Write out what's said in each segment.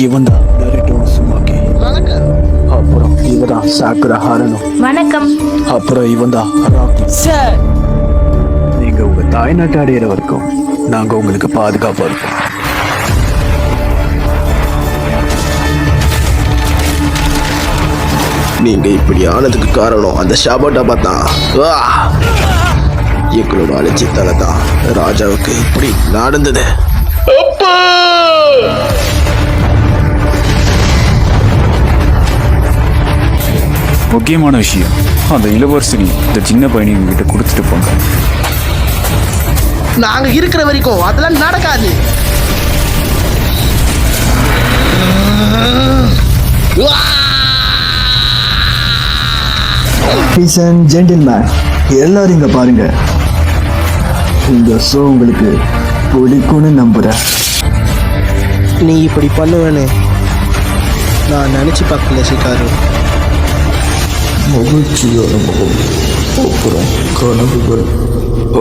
இவன் தான் நருட்டோ சுமாக்கி. அப்புறம் இவன் தான் சாக்குரா ஹாரனோ. வணக்கம். அப்புறம் இவன் தான் ராக்கி. சார், நீங்க உங்க தாய்நாட்டை அடையிற வரைக்கும் நாங்க உங்களுக்கு பாதுகாப்பா இருப்போம். நீங்க இப்படி ஆனதுக்கு காரணம் அந்த ஷாபோட்டா தான். எங்களோட அலட்சியத்தால தான் ராஜாவுக்கு இப்படி நடந்தது. முக்கியமான விஷயம், அந்த இளவரசனி இந்த சின்ன பையனை கிட்ட கொடுத்துட்டு போங்க. நாங்க இருக்கிற வரைக்கும் அதெல்லாம் நடக்காது. Ladies and gentlemen, எல்லாரும் இங்க பாருங்க. இந்த ஷோ உங்களுக்கு பிடிக்கும்னு நம்புறேன். நீ இப்படி பண்ணுவேன்னு நான் நினைச்சு பார்க்கல சிகாரு. மகிழ்ச்சியான முகம், அப்புறம் கனவுகள்,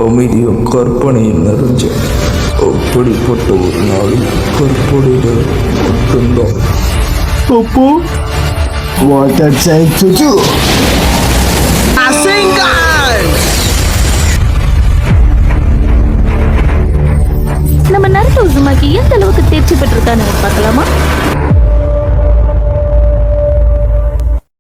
அமைதியும் கற்பனையும் நிறைஞ்ச அப்படிப்பட்ட ஒரு நாளில் கற்பனைகள் மட்டும்தான். அப்போ what a sight to do. நம்ம நருட்டோ உசுமாக்கி எந்த அளவுக்கு தேர்ச்சி பெற்றிருக்கான்னு பார்க்கலாமா?